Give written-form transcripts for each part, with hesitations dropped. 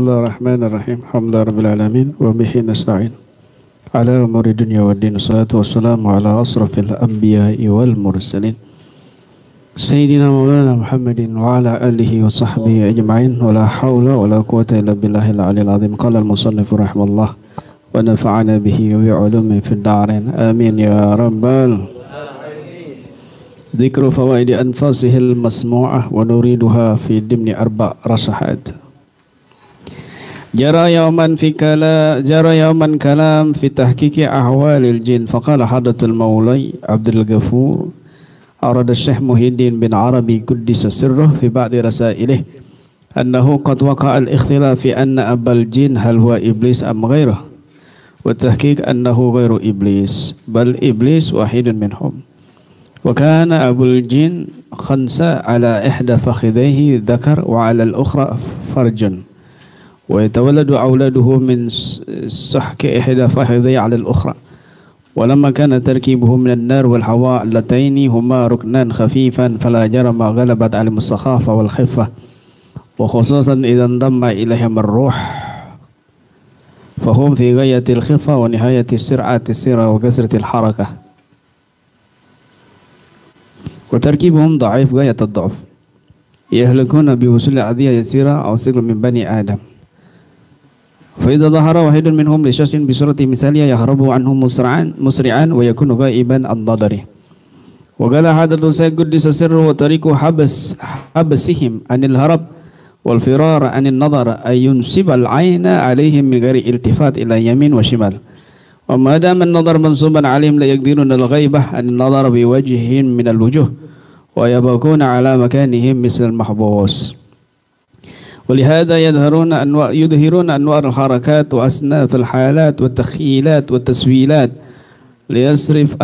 Bismillahirrahmanirrahim. Alhamdulillahirabbil alamin wa bihi nasta'in. Ala umuri dunya waddin. Wassalatu wassalamu ala asrafil anbiya'i wal mursalin. Sayyidina Maulana Muhammadin wa ala alihi wa sahbihi ajma'in. Wa la hawla wa la quwwata illa billahil aliyyil azim. Qala al-musannif rahimahullah wa nafa'ana bihi wa bi'ulumihi fid darain. Amin ya rabbal Dzikru fawaidi anfasihil masmu'ah wa nuriduha fi dimni arba' rasahat. Jara yawman kalam fi tahqiqi ahwalil jin faqala hadatul maulai Abdul Ghafur arada Syekh Muhyiddin bin Arabi quddisa sirruh fi ba'di rasailih annahu qad waqa'a al-ikhtilaf fi anna abal jin hal huwa iblis am ghairuh wa tahqiq annahu ghairu iblis bal iblis wahidun minhum. وكان أبو الجن خنسة على إحدى فخذيه ذكر وعلى الأخرى فرج ويتولد أولاده من سحك إحدى فخذيه على الأخرى ولما كان تركيبه من النار والهواء اللتين هما ركنان خفيفا فلا جرم غلبت على السخافة والخفة وخصوصا إذا انضم إليهم الروح فهم في غاية الخفة ونهاية السرعة السيرة وكسرة الحركة وتركيبهم ضعيف غاية الضعف يهلكون بوصول أذية يسيرة أو سجل من بني آدم فإذا ظهر واحد منهم لشخص بصورة مثالية يهرب عنه مسرعا ويكون غائبا عن نظره وقال حضرة الشيخ قدس سره وطريق حبسهم عن الهرب والفرار عن النظر أن ينسب العين عليهم من غير التفات إلى يمين وشمال وما دام النظر منصوبا عليهم لا يقدرون الغيبة عن النظر بوجه من الوجوه ويبقون على مكانهم مثل المحبوس ولهذا يظهرون أنواع الحركات وأصناف الحالات والتخيلات والتسويلات ليصرف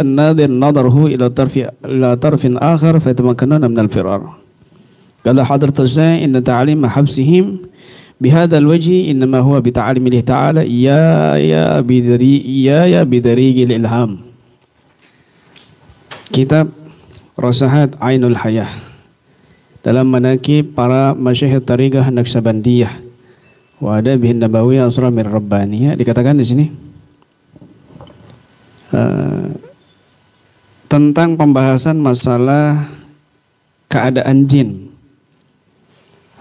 الناظر نظره إلى طرف آخر فيتمكنون من الفرار. قال حضرة الشيخ إن تعليم حبسهم بهذا الوجه إنما هو بتعليم الله تعالى إيايا بدريج الإلهام. Kitab Rasahat Ainul Hayah dalam manaqib para masyayikh tariqah Naqsabandiyah wa adabihin nabawiyah asramir rabbaniyah dikatakan di sini tentang pembahasan masalah keadaan jin.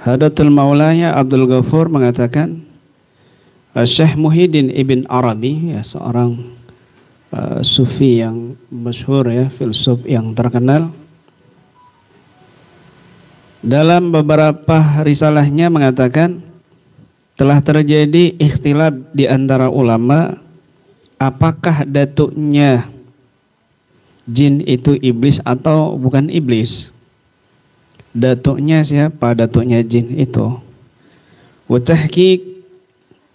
Hadatul Maulaya Abdul Ghafur mengatakan Syekh Muhyiddin Ibn Arabi ya, seorang sufi yang masyhur ya, filsuf yang terkenal, dalam beberapa risalahnya mengatakan telah terjadi ikhtilaf di antara ulama apakah datuknya jin itu iblis atau bukan iblis. Datuknya siapa? Datuknya jin itu. Wa tahqiq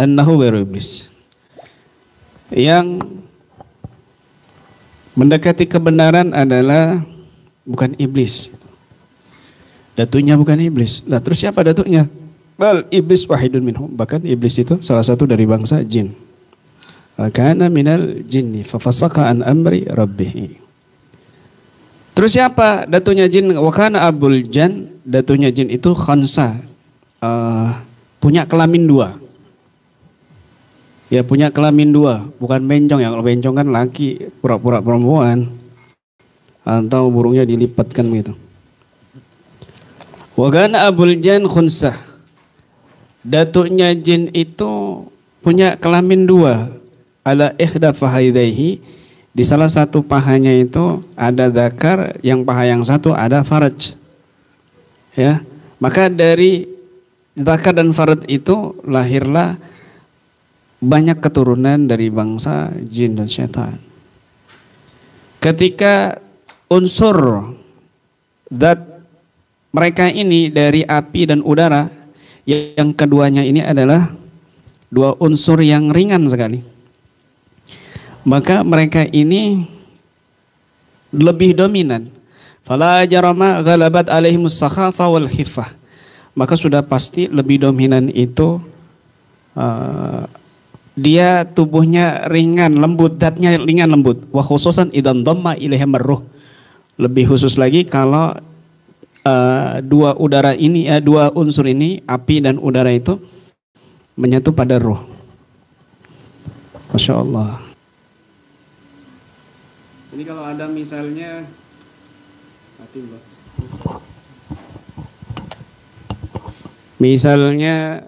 annahu ghairu iblis. Yang mendekati kebenaran adalah bukan iblis. Datuknya bukan iblis. Lah terus siapa datuknya? Bal iblis wahidun minhum. Bahkan iblis itu salah satu dari bangsa jin. Kana minal jinni fa fasaqa an amri rabbih. Terus siapa datunya jin? Wakana Abul Jan, datunya jin itu khansa, punya kelamin dua. Ya punya kelamin dua, bukan bencong ya. Kalau bencong kan laki pura-pura perempuan, atau burungnya dilipatkan gitu. Wakana Abul Jan khansa, datunya jin itu punya kelamin dua. Ala ikhda fahaidaihi. Di salah satu pahanya itu ada dzakar, yang paha yang satu ada faraj. Ya, maka dari dzakar dan faraj itu lahirlah banyak keturunan dari bangsa jin dan syaitan. Ketika unsur zat mereka ini dari api dan udara, yang keduanya ini adalah dua unsur yang ringan sekali. Maka mereka ini lebih dominan. Fala jarama ghalabat alaihimus sakhafa wal khifah. Maka sudah pasti lebih dominan itu dia tubuhnya ringan lembut, zatnya ringan lembut. Wa khususan idan dhamma ilaihim ar-ruh. Lebih khusus lagi kalau dua unsur ini, api dan udara itu menyatu pada ruh. Masya Allah. Ini kalau ada misalnya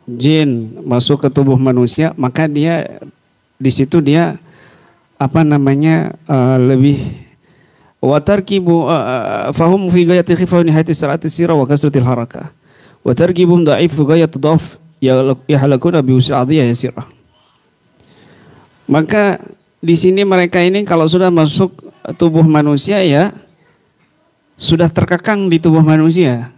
jin masuk ke tubuh manusia, maka dia di situ dia lebih wa tarkibu fahum fi ghayatil khifa wa nihayati sirati sira wa kasratil harakah wa tarkibum da'if fi ghayatil dhaf yahlakuna bi usul adiyah yasira. Maka di sini mereka ini kalau sudah masuk tubuh manusia ya sudah terkekang di tubuh manusia.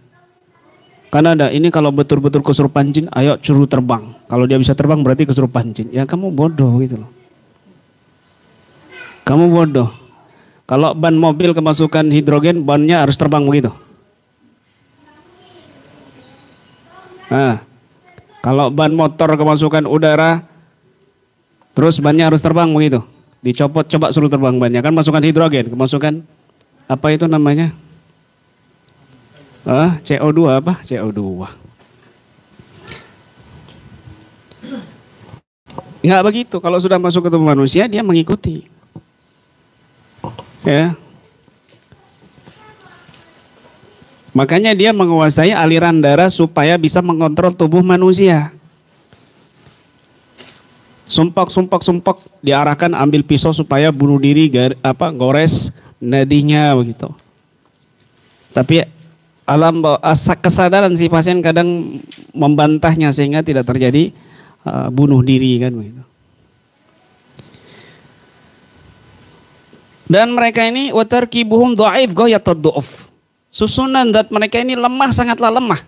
Karena ada ini kalau betul-betul kesurupan jin, ayo suruh terbang. Kalau dia bisa terbang berarti kesurupan jin. Ya kamu bodoh gitu loh. Kamu bodoh. Kalau ban mobil kemasukan hidrogen, bannya harus terbang begitu. Nah, kalau ban motor kemasukan udara, terus bannya harus terbang begitu. Dicopot, coba suruh terbang bannya. Kan masukkan hidrogen, kemasukan apa itu namanya? CO2 apa? CO2. Enggak begitu. Kalau sudah masuk ke tubuh manusia, dia mengikuti. Ya. Makanya dia menguasai aliran darah supaya bisa mengontrol tubuh manusia. Sumpok diarahkan ambil pisau supaya bunuh diri, gores nadinya begitu. Tapi kesadaran si pasien kadang membantahnya sehingga tidak terjadi bunuh diri kan begitu. Dan mereka ini watarkibuhum dhaif ghayatad dhu'uf. Susunan zat mereka ini lemah, sangatlah lemah.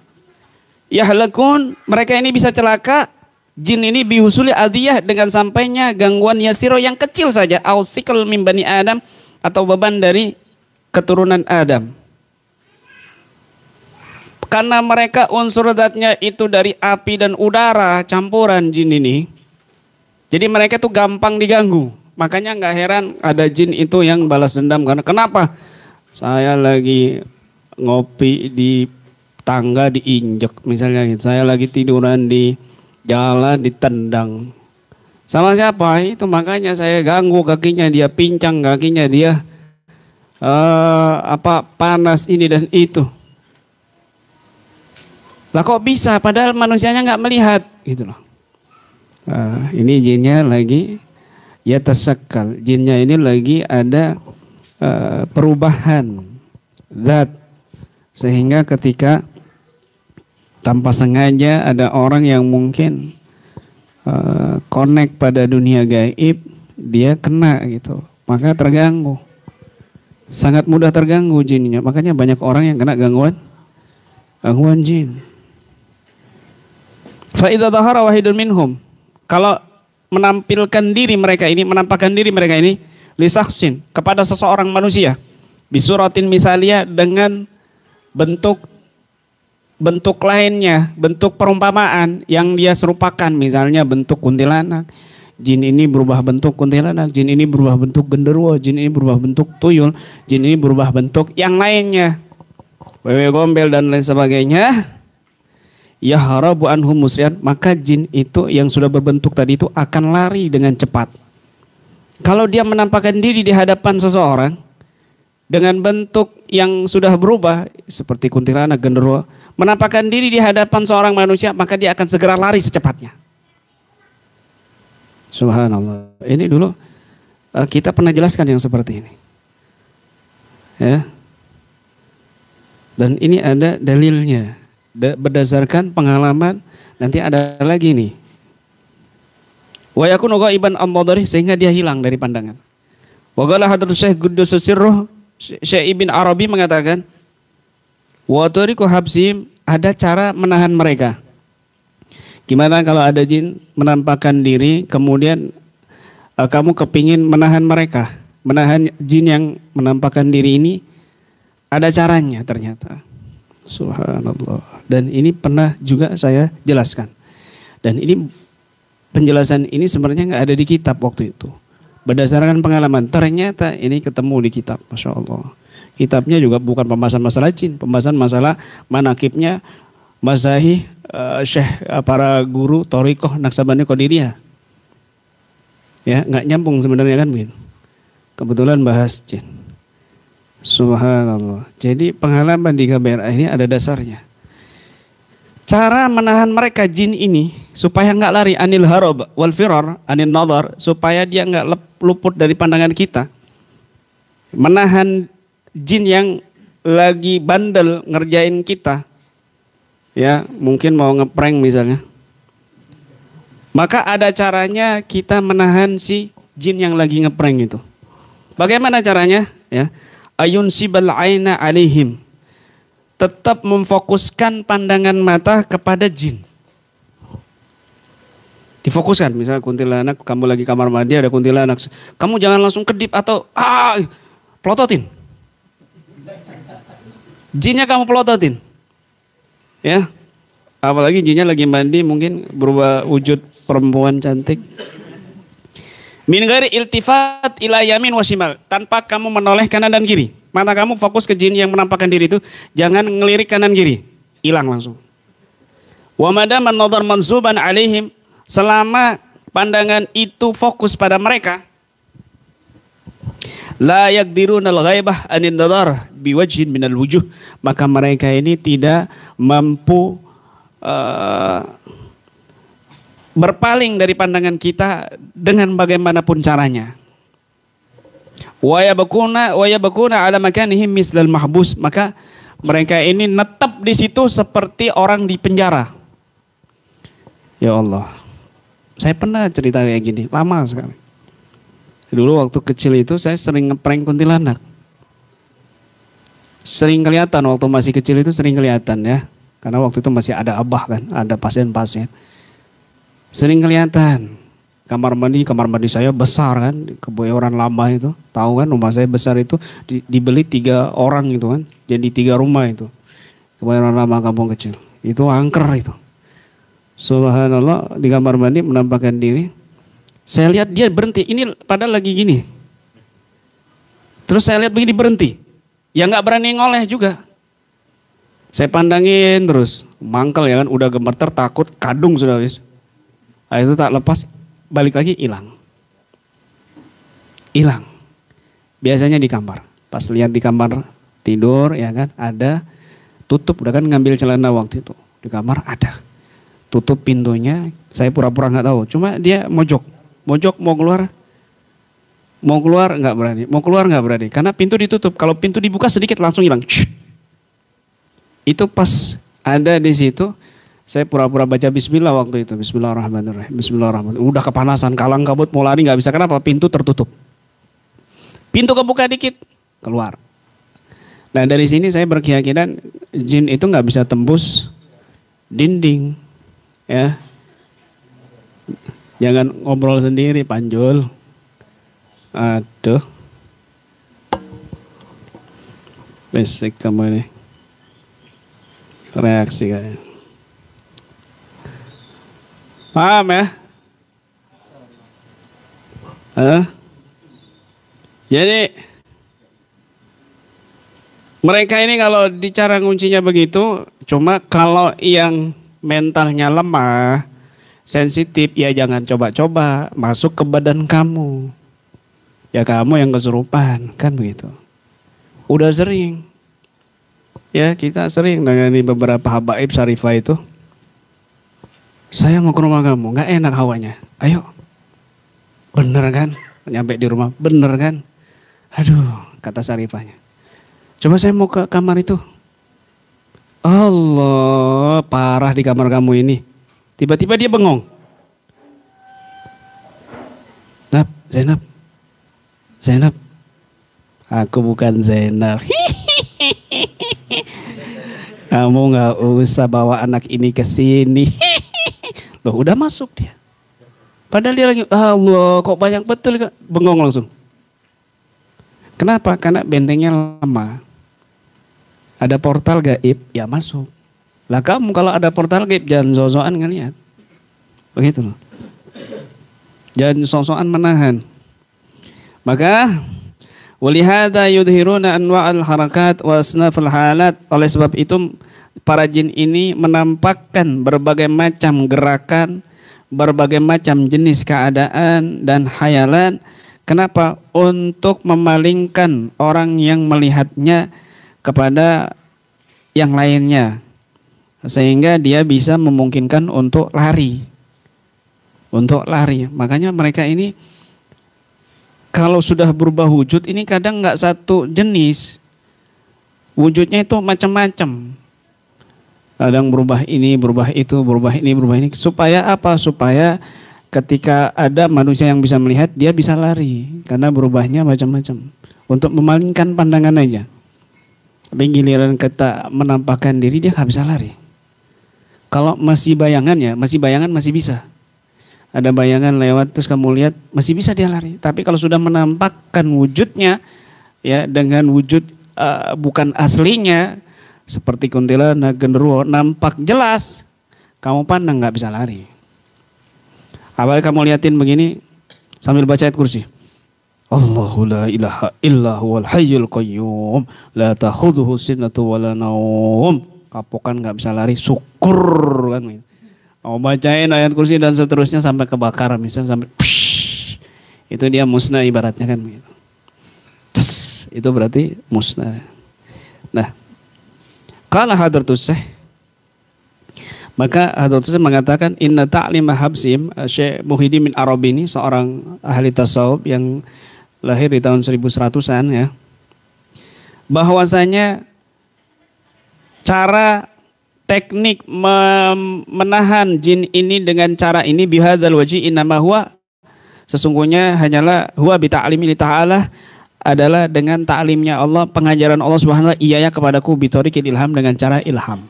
Yahlakun, mereka ini bisa celaka. Jin ini bihusuli adiyah dengan sampainya gangguan yasiro yang kecil saja. Ausikal min bani Adam, atau beban dari keturunan Adam. Karena mereka unsur zatnya itu dari api dan udara campuran jin ini. Jadi mereka tuh gampang diganggu. Makanya nggak heran ada jin itu yang balas dendam. Karena kenapa? Saya lagi ngopi di tangga diinjek misalnya gitu. Saya lagi tiduran di jalan ditendang. Sama siapa? Itu makanya saya ganggu kakinya, dia pincang kakinya, dia panas ini dan itu. Lah kok bisa? Padahal manusianya nggak melihat, gitu loh. Ini jinnya lagi ya tasakkal. Jinnya ini lagi ada perubahan zat, sehingga ketika tanpa sengaja ada orang yang mungkin connect pada dunia gaib, dia kena gitu, maka terganggu. Sangat mudah terganggu jinnya. Makanya banyak orang yang kena gangguan jin. Fa idza dhahara wahidun minhum, kalau menampilkan diri mereka ini, menampakkan diri mereka ini lisakhsin, kepada seseorang manusia, bisuratin misalnya dengan bentuk lainnya, bentuk perumpamaan yang dia serupakan, misalnya bentuk kuntilanak, jin ini berubah bentuk kuntilanak, jin ini berubah bentuk genderuwo, jin ini berubah bentuk tuyul, jin ini berubah bentuk yang lainnya, wewe gombel dan lain sebagainya. Ya harabu anhum musrian, maka jin itu yang sudah berbentuk tadi itu akan lari dengan cepat. Kalau dia menampakkan diri di hadapan seseorang dengan bentuk yang sudah berubah seperti kuntilanak, genderuwo, menampakkan diri di hadapan seorang manusia, maka dia akan segera lari secepatnya. Subhanallah. Ini dulu kita pernah jelaskan yang seperti ini. Ya. Dan ini ada dalilnya. Berdasarkan pengalaman, nanti ada lagi nih. Wa yakunu ghaiban an-nadari, sehingga dia hilang dari pandangan. Wa qala hadratus Syekh Quddus Sirruh, Syekh Ibn Arabi mengatakan, wa tariqu habsim, ada cara menahan mereka. Gimana kalau ada jin menampakkan diri, kemudian kamu kepingin menahan mereka, menahan jin yang menampakkan diri ini, ada caranya ternyata. Subhanallah. Dan ini pernah juga saya jelaskan. Dan ini penjelasan ini sebenarnya nggak ada di kitab waktu itu. Berdasarkan pengalaman, ternyata ini ketemu di kitab. Masya Allah. Kitabnya juga bukan pembahasan masalah jin, pembahasan masalah manakibnya mazahib syekh para guru thariqah Naqsabandi Qadiriyah. Ya, nggak nyambung sebenarnya kan begitu. Kebetulan bahas jin. Subhanallah. Jadi pengalaman di KBRI ini ada dasarnya. Cara menahan mereka jin ini supaya nggak lari anil harab wal firar anil nadar, supaya dia nggak luput dari pandangan kita. Menahan jin yang lagi bandel ngerjain kita, ya mungkin mau ngeprank misalnya, maka ada caranya kita menahan si jin yang lagi ngeprank itu. Bagaimana caranya? Ya, ayun sibal aina alaihim, tetap memfokuskan pandangan mata kepada jin. Difokuskan, misalnya kuntilanak, kamu lagi kamar mandi ada kuntilanak, kamu jangan langsung kedip atau pelototin. Jinnya kamu pelototin, ya. Apalagi jinnya lagi mandi mungkin berubah wujud perempuan cantik. Min ghairi iltifat ila yamin wasimal, tanpa kamu menoleh kanan dan kiri. Mata kamu fokus ke jin yang menampakkan diri itu, jangan ngelirik kanan kiri, hilang langsung. Wa madam an-nadhar manzuban alaihim, selama pandangan itu fokus pada mereka, la yaqdiruna al-ghaibah anin nadar biwajhin minal wujuh, maka mereka ini tidak mampu berpaling dari pandangan kita dengan bagaimanapun caranya. Wa yabquna ala makanihim mislal mahbus, maka mereka ini netap di situ seperti orang di penjara. Ya Allah, saya pernah cerita kayak gini lama sekali. Dulu waktu kecil itu saya sering ngeprank kuntilanak. Sering kelihatan waktu masih kecil itu, sering kelihatan ya. Karena waktu itu masih ada abah kan, ada pasien-pasien. Sering kelihatan. Kamar mandi saya besar kan, kebayoran lama itu. Tahu kan rumah saya besar itu dibeli 3 orang itu kan. Jadi 3 rumah itu. Kebayoran lama kampung kecil. Itu angker itu. Subhanallah, di kamar mandi menampakkan diri. Saya lihat dia berhenti, ini padahal lagi gini. Terus saya lihat begini berhenti. Ya nggak berani ngoleh juga. Saya pandangin terus, mangkel ya kan, udah gemeter, takut, kadung sudah wis. Itu tak lepas, balik lagi hilang. Hilang. Biasanya di kamar. Pas lihat di kamar tidur ya kan, ada tutup, udah kan ngambil celana waktu itu. Di kamar ada. Tutup pintunya, saya pura-pura nggak tahu. Cuma dia mojok mau keluar nggak berani, karena pintu ditutup. Kalau pintu dibuka sedikit langsung hilang. Itu pas ada di situ, saya pura-pura baca Bismillah waktu itu, Bismillahirrahmanirrahim, Bismillahirrahmanirrahim. Udah kepanasan, kalang kabut, mau lari nggak bisa. Kenapa? Pintu tertutup. Pintu kebuka dikit, keluar. Nah dari sini saya berkeyakinan jin itu nggak bisa tembus dinding, ya. Jangan ngobrol sendiri, Panjul. Aduh. Basic kamu ini. Reaksi kayaknya. Paham ya? Jadi mereka ini kalau dicara kuncinya begitu, cuma kalau yang mentalnya lemah, sensitif, ya jangan coba-coba masuk ke badan kamu. Ya kamu yang kesurupan, kan begitu. Udah sering. Ya kita sering dengan beberapa habaib syarifah itu. Saya mau ke rumah kamu, gak enak hawanya. Ayo. Bener kan? Nyampe di rumah, bener kan? Aduh, kata syarifahnya. Coba saya mau ke kamar itu. Allah, parah di kamar kamu ini. Tiba-tiba dia bengong. Zainab. Aku bukan Zainab. Kamu nggak usah bawa anak ini ke sini. Loh, udah masuk dia. Padahal dia lagi, Allah, kok banyak betul, bengong langsung. Kenapa? Karena bentengnya lama. Ada portal gaib, ya masuk. Lah kamu kalau ada portal gaib jangan so-soan ngeliat. Begitu loh. Jangan so-soan menahan. Maka Walihada yudhiruna anwa'al harakat wa asnafal halat. Oleh sebab itu para jin ini menampakkan berbagai macam gerakan, berbagai macam jenis keadaan dan khayalan. Kenapa? Untuk memalingkan orang yang melihatnya kepada yang lainnya, sehingga dia bisa memungkinkan untuk lari. Makanya mereka ini kalau sudah berubah wujud ini kadang nggak satu jenis, wujudnya itu macam-macam. Kadang berubah ini, berubah itu, berubah ini, berubah ini. Supaya apa? Supaya ketika ada manusia yang bisa melihat, dia bisa lari. Karena berubahnya macam-macam. Untuk memalingkan pandangan aja. Tapi giliran kita menampakkan diri, dia nggak bisa lari. Kalau masih bayangan ya, masih bisa. Ada bayangan lewat terus kamu lihat, masih bisa dia lari. Tapi kalau sudah menampakkan wujudnya, ya dengan wujud bukan aslinya, seperti kuntilanak, genderuwo, nampak jelas, kamu pandang nggak bisa lari. Apalagi kamu liatin begini sambil baca ayat kursi. Allahu la ilaha illa huwal hayyul qayyum la ta'khudhuhu sinatun wa la naum. Kapokan nggak bisa lari, syukur kan. Mau bacain ayat kursi dan seterusnya sampai kebakaran, misalnya sampai psh, itu dia musnah ibaratnya kan gitu. Itu berarti musnah. Nah, kalau Hadratus Syekh, maka Hadratus Syekh mengatakan inna ta'lima habsim. Syekh Muhyiddin bin Arabi ini seorang ahli tasawuf yang lahir di tahun 1100-an ya. Bahwasanya cara teknik menahan jin ini dengan cara ini bihadzal wajhi innama huwa, sesungguhnya hanyalah huwa bi ta'limi ta'ala, adalah dengan ta'limnya Allah, pengajaran Allah Subhanahu wa taala iyaya kepadaku bitoriqil ilham, dengan cara ilham.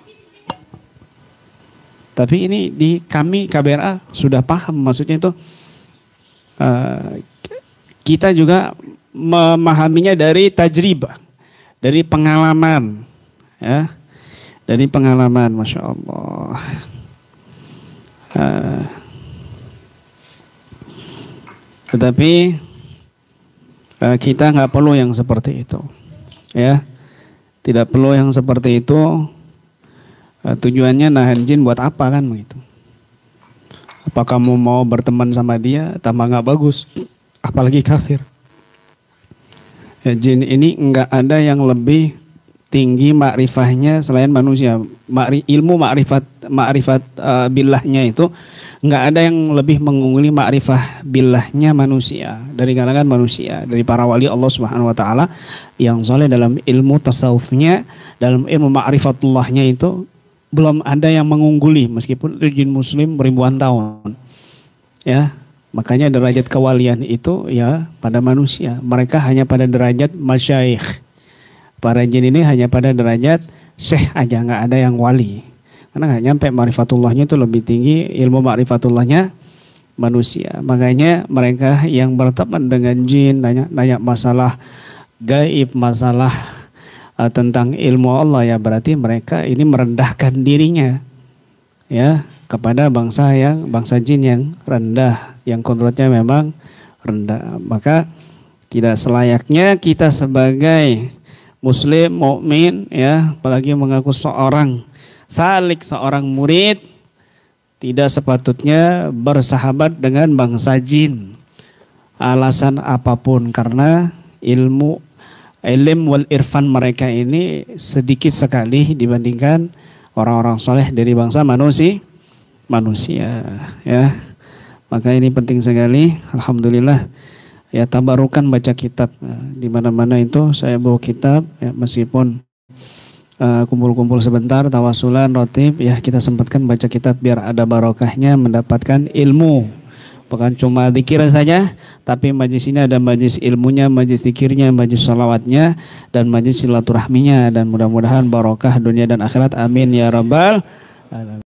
Tapi ini di kami KBRA sudah paham, maksudnya itu kita juga memahaminya dari tajribah, dari pengalaman ya. Dari pengalaman, Masya Allah. Tetapi kita nggak perlu yang seperti itu, ya. Tidak perlu yang seperti itu. Tujuannya nahan jin buat apa kan begitu? Apa kamu mau berteman sama dia tambah nggak bagus, apalagi kafir. Ya, jin ini nggak ada yang lebih tinggi makrifahnya selain manusia. Ilmu makrifat billahnya itu nggak ada yang lebih mengungguli makrifah billahnya manusia, dari kalangan manusia, dari para wali Allah Subhanahu wa taala yang soleh dalam ilmu tasawufnya, dalam ilmu makrifatullahnya itu belum ada yang mengungguli meskipun jin muslim ribuan tahun. Ya, makanya derajat kewalian itu ya pada manusia. Mereka hanya pada derajat masyayikh. Para jin ini hanya pada derajat syekh aja, nggak ada yang wali. Karena nggak nyampe makrifatullahnya itu lebih tinggi ilmu makrifatullahnya manusia. Makanya mereka yang berteman dengan jin, nanya masalah gaib, masalah tentang ilmu Allah, ya berarti mereka ini merendahkan dirinya ya kepada bangsa jin yang rendah, yang kodratnya memang rendah. Maka tidak selayaknya kita sebagai Muslim, mukmin ya, apalagi mengaku seorang salik, seorang murid, tidak sepatutnya bersahabat dengan bangsa jin. Alasan apapun, karena ilm wal irfan mereka ini sedikit sekali dibandingkan orang-orang soleh dari bangsa manusia ya. Maka ini penting sekali. Alhamdulillah. Ya, tabarukan baca kitab, di mana-mana itu saya bawa kitab ya, meskipun kumpul-kumpul sebentar, tawasulan, rotib ya, kita sempatkan baca kitab biar ada barokahnya, mendapatkan ilmu. Bukan cuma zikir saja, tapi majlis ini ada majlis ilmunya, majlis zikirnya, majlis salawatnya, dan majlis silaturahminya, dan mudah-mudahan barokah dunia dan akhirat. Amin ya rabbal alamin.